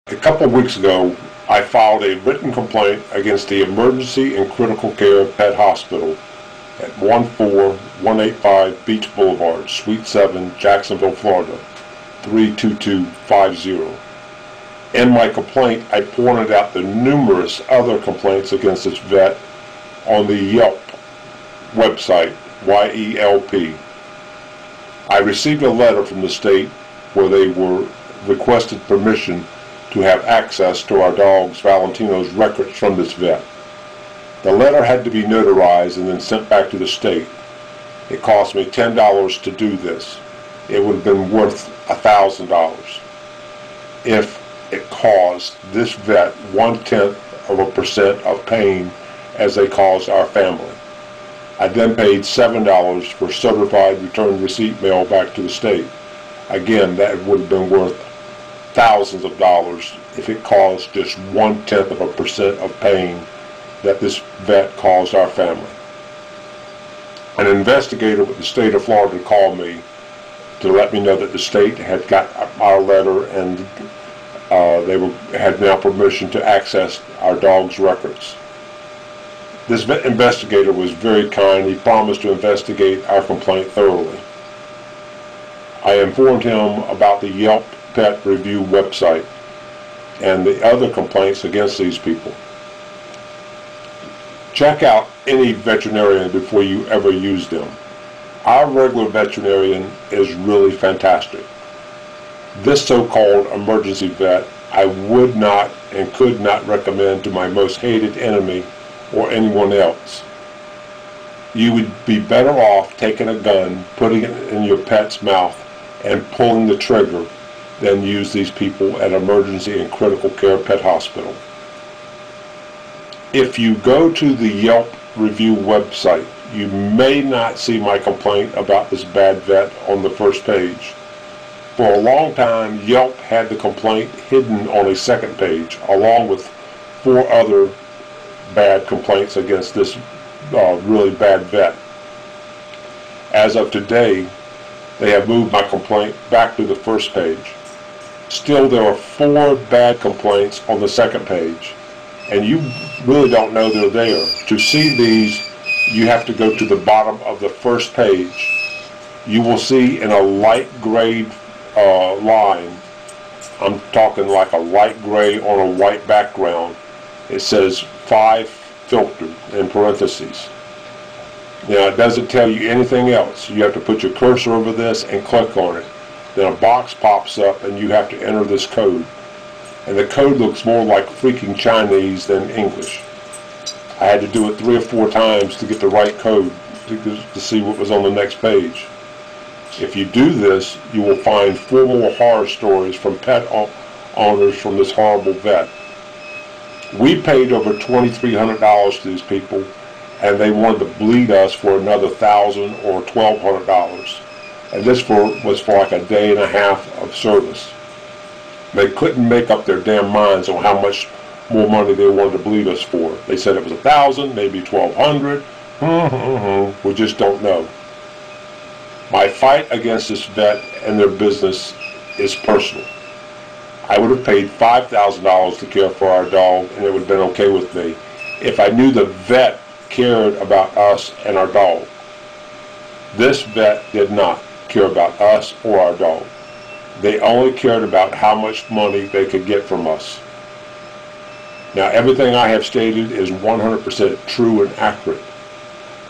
A couple of weeks ago, I filed a written complaint against the Emergency and Critical Care Pet Hospital at 14185 Beach Boulevard, Suite 7, Jacksonville, Florida, 32250. In my complaint, I pointed out the numerous other complaints against this vet on the Yelp website, YELP. I received a letter from the state where they were requested permission to have access to our dog's Valentino's records from this vet. The letter had to be notarized and then sent back to the state. It cost me $10 to do this. It would have been worth $1,000 if it caused this vet 0.1% of pain as they caused our family. I then paid $7 for certified return receipt mail back to the state. Again, that would have been worth thousands of dollars if it caused just 0.1% of pain that this vet caused our family. An investigator with the state of Florida called me to let me know that the state had got our letter and they had now permission to access our dog's records. This investigator was very kind. He promised to investigate our complaint thoroughly. I informed him about the Yelp Pet Review website and the other complaints against these people. Check out any veterinarian before you ever use them. Our regular veterinarian is really fantastic. This so-called emergency vet I would not and could not recommend to my most hated enemy or anyone else. You would be better off taking a gun, putting it in your pet's mouth, and pulling the trigger than use these people at Emergency and Critical Care Pet Hospital. If you go to the Yelp review website, you may not see my complaint about this bad vet on the first page. For a long time, Yelp had the complaint hidden on a second page, along with 4 other bad complaints against this really bad vet. As of today, they have moved my complaint back to the first page. Still, there are 4 bad complaints on the second page, and you really don't know they're there. To see these, you have to go to the bottom of the first page. You will see in a light gray line, I'm talking like a light gray on a white background, it says 5 filtered in parentheses. Now, it doesn't tell you anything else. You have to put your cursor over this and click on it. Then a box pops up and you have to enter this code. And the code looks more like freaking Chinese than English. I had to do it 3 or 4 times to get the right code to see what was on the next page. If you do this, you will find 4 more horror stories from pet owners from this horrible vet. We paid over $2,300 to these people, and they wanted to bleed us for another $1,000 or $1,200. And this was for like a day and a half of service. They couldn't make up their damn minds on how much more money they wanted to bleed us for. They said it was $1,000, maybe $1,200. We just don't know. My fight against this vet and their business is personal. I would have paid $5,000 to care for our dog, and it would have been okay with me if I knew the vet cared about us and our dog. This vet did not care about us or our dog. They only cared about how much money they could get from us. Now, everything I have stated is 100% true and accurate.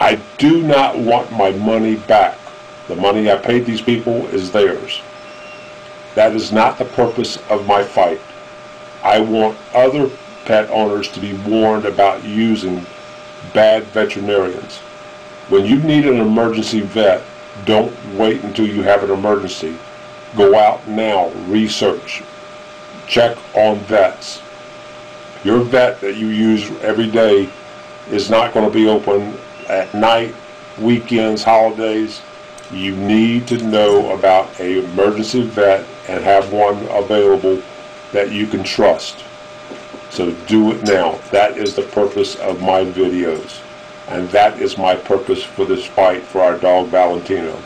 I do not want my money back. The money I paid these people is theirs. That is not the purpose of my fight. I want other pet owners to be warned about using bad veterinarians. When you need an emergency vet, don't wait until you have an emergency. Go out now, research, check on vets. Your vet that you use every day is not going to be open at night, weekends, holidays. You need to know about an emergency vet and have one available that you can trust. So do it now. That is the purpose of my videos. And that is my purpose for this fight for our dog Valentino.